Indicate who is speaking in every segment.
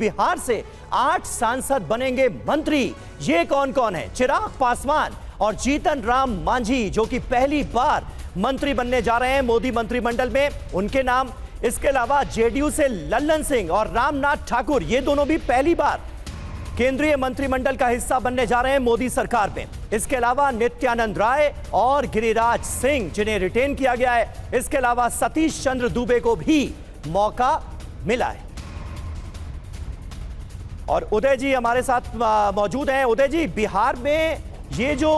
Speaker 1: बिहार से 8 सांसद बनेंगे मंत्री। ये कौन कौन है? चिराग पासवान और जीतन राम मांझी, जो कि पहली बार मंत्री बनने जा रहे हैं मोदी मंत्रिमंडल में, उनके नाम। इसके अलावा जेडीयू से लल्लन सिंह और रामनाथ ठाकुर, ये दोनों भी पहली बार केंद्रीय मंत्रिमंडल का हिस्सा बनने जा रहे हैं मोदी सरकार में। इसके अलावा नित्यानंद राय और गिरिराज सिंह, जिन्हें रिटेन किया गया है। इसके अलावा सतीश चंद्र दुबे को भी मौका मिला है। और उदय जी हमारे साथ मौजूद हैं। उदय जी, बिहार में ये जो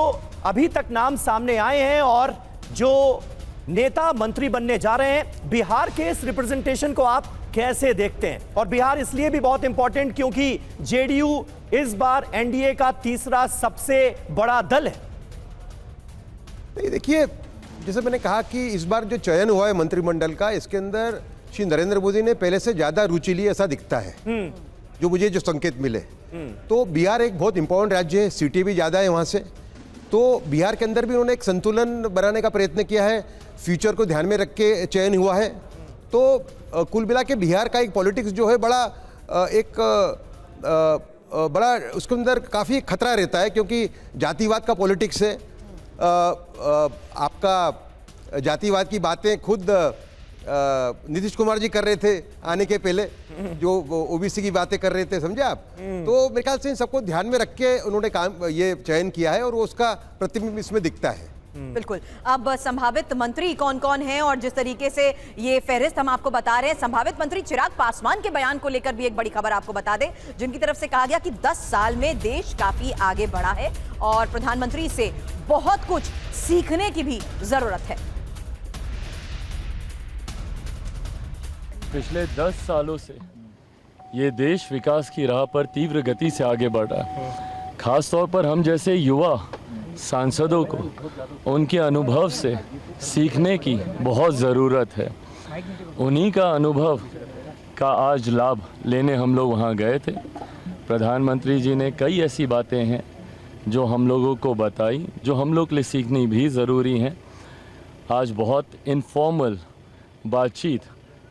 Speaker 1: अभी तक नाम सामने आए हैं और जो नेता मंत्री बनने जा रहे हैं, बिहार के इस रिप्रेजेंटेशन को आप कैसे देखते हैं? और बिहार इसलिए भी बहुत इंपॉर्टेंट क्योंकि जेडीयू इस बार एनडीए का तीसरा सबसे बड़ा दल है।
Speaker 2: नहीं, देखिए, जैसे मैंने कहा कि इस बार जो चयन हुआ है मंत्रिमंडल का, इसके अंदर श्री नरेंद्र मोदी ने पहले से ज्यादा रुचि ली, ऐसा दिखता है। जो मुझे जो संकेत मिले, तो बिहार एक बहुत इंपॉर्टेंट राज्य है, सीटें भी ज्यादा है वहां से। तो बिहार के अंदर भी उन्होंने एक संतुलन बनाने का प्रयत्न किया है, फ्यूचर को ध्यान में रख के चयन हुआ है। तो कुल मिला के बिहार का एक पॉलिटिक्स जो है बड़ा बड़ा उसके अंदर काफ़ी खतरा रहता है, क्योंकि जातिवाद का पॉलिटिक्स है। आपका जातिवाद की बातें खुद नीतीश कुमार जी कर रहे थे आने के पहले, जो ओबीसी की बातें कर रहे थे, समझे आप? तो मेरे ख्याल से इन सबको ध्यान में रख के उन्होंने काम ये चयन किया है और उसका प्रतिबिंब इसमें दिखता है।
Speaker 3: बिल्कुल। अब संभावित मंत्री कौन कौन हैं और जिस तरीके से ये फहरिस्त हम आपको बता रहे हैं, संभावित मंत्री चिराग पासवान के बयान को लेकर भी एक बड़ी खबर आपको बता दें, जिनकी तरफ से कहा गया कि 10 साल में देश काफी आगे बढ़ा है और प्रधानमंत्री से बहुत कुछ सीखने की भी जरूरत है।
Speaker 4: पिछले 10 सालों से ये देश विकास की राह पर तीव्र गति से आगे बढ़ रहा है। खास तौर पर हम जैसे युवा सांसदों को उनके अनुभव से सीखने की बहुत ज़रूरत है। उन्हीं का अनुभव का आज लाभ लेने हम लोग वहाँ गए थे। प्रधानमंत्री जी ने कई ऐसी बातें हैं जो हम लोगों को बताई, जो हम लोग के लिए सीखनी भी ज़रूरी हैं। आज बहुत इनफॉर्मल बातचीत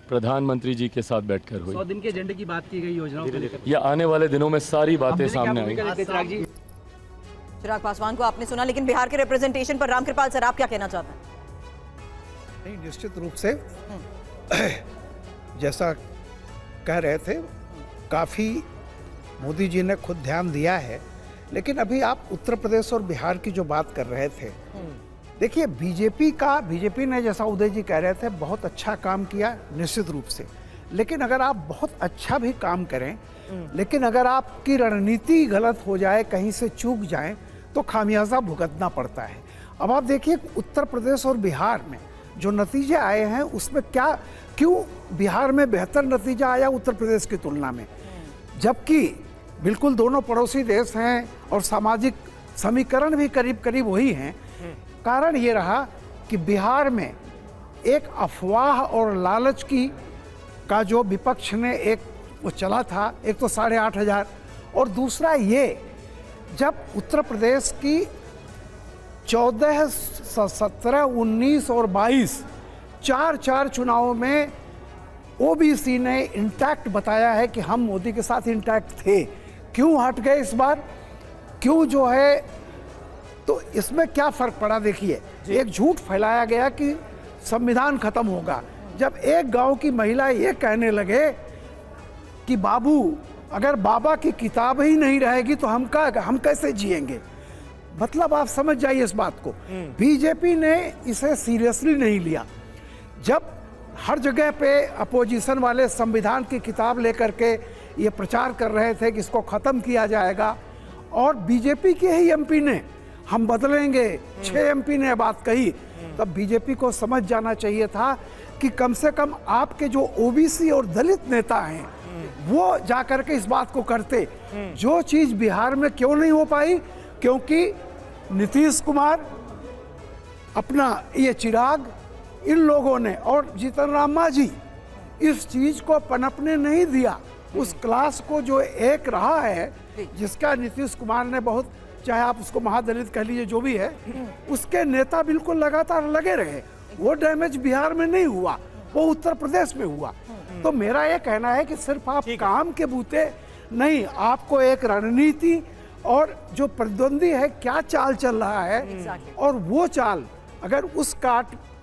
Speaker 4: प्रधानमंत्री जी के साथ बैठकर हुई।
Speaker 5: 100 दिन के एजेंडे की बात की गई, योजनाओं को लेकर।
Speaker 4: या आने वाले दिनों में सारी बातें सामने आएंगी।
Speaker 3: चिराग पासवान को आपने सुना, लेकिन बिहार के रिप्रेजेंटेशन पर रामकृपाल सर आप क्या कहना चाहते हैं?
Speaker 6: नहीं, निश्चित रूप से जैसा कह रहे थे, काफ़ी मोदी जी ने खुद ध्यान दिया है। लेकिन अभी आप उत्तर प्रदेश और बिहार की जो बात कर रहे थे, देखिए बीजेपी ने, जैसा उदय जी कह रहे थे, बहुत अच्छा काम किया निश्चित रूप से। लेकिन अगर आप बहुत अच्छा भी काम करें, लेकिन अगर आपकी रणनीति गलत हो जाए, कहीं से चूक जाए, तो खामियाजा भुगतना पड़ता है। अब आप देखिए उत्तर प्रदेश और बिहार में जो नतीजे आए हैं, उसमें क्यों बिहार में बेहतर नतीजा आया उत्तर प्रदेश की तुलना में, जबकि बिल्कुल दोनों पड़ोसी देश हैं और सामाजिक समीकरण भी करीब करीब वही हैं। कारण ये रहा कि बिहार में एक अफवाह और लालच का जो विपक्ष ने एक वो चला था, एक तो 8,500, और दूसरा ये, जब उत्तर प्रदेश की 14, 17, 19 और 22 चार चुनावों में ओबीसी ने इंटैक्ट बताया है कि हम मोदी के साथ इंटैक्ट थे। क्यों हट गए इस बार? क्यों जो है? तो इसमें क्या फर्क पड़ा? देखिए, एक झूठ फैलाया गया कि संविधान खत्म होगा। जब एक गांव की महिला ये कहने लगे कि बाबू, अगर बाबा की किताब ही नहीं रहेगी तो हम कैसे जिएंगे? मतलब आप समझ जाइए इस बात को। बीजेपी ने इसे सीरियसली नहीं लिया। जब हर जगह पे अपोजिशन वाले संविधान की किताब लेकर के ये प्रचार कर रहे थे कि इसको ख़त्म किया जाएगा, और बीजेपी के ही एमपी ने हम बदलेंगे, 6 एमपी ने बात कही, तब बीजेपी को समझ जाना चाहिए था कि कम से कम आपके जो ओबीसी और दलित नेता हैं वो जाकर के इस बात को करते। जो चीज़ बिहार में क्यों नहीं हो पाई? क्योंकि नीतीश कुमार, अपना ये चिराग, इन लोगों ने, और जीतन राम मांझी इस चीज़ को पनपने नहीं दिया। उस क्लास को जो एक रहा है, जिसका नीतीश कुमार ने बहुत, चाहे आप उसको महादलित कह लीजिए, जो भी है, उसके नेता बिल्कुल लगातार लगे रहे। वो डैमेज बिहार में नहीं हुआ, वो उत्तर प्रदेश में हुआ। तो मेरा ये कहना है कि सिर्फ आप काम के बूते नहीं, आपको एक रणनीति और जो प्रतिद्वंदी है क्या चाल चल रहा है और वो चाल अगर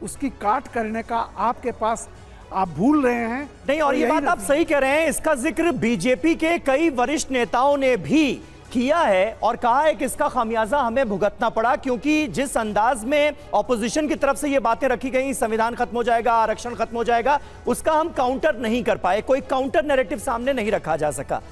Speaker 6: उसकी काट करने का आपके पास आप भूल रहे हैं।
Speaker 1: नहीं, और
Speaker 6: तो
Speaker 1: ये
Speaker 6: यही
Speaker 1: बात आप सही कह रहे हैं, इसका जिक्र बीजेपी के कई वरिष्ठ नेताओं ने भी किया है और कहा है कि इसका खामियाजा हमें भुगतना पड़ा, क्योंकि जिस अंदाज में ऑपोजिशन की तरफ से ये बातें रखी गई, संविधान खत्म हो जाएगा, आरक्षण खत्म हो जाएगा, उसका हम काउंटर नहीं कर पाए, कोई काउंटर नैरेटिव सामने नहीं रखा जा सका।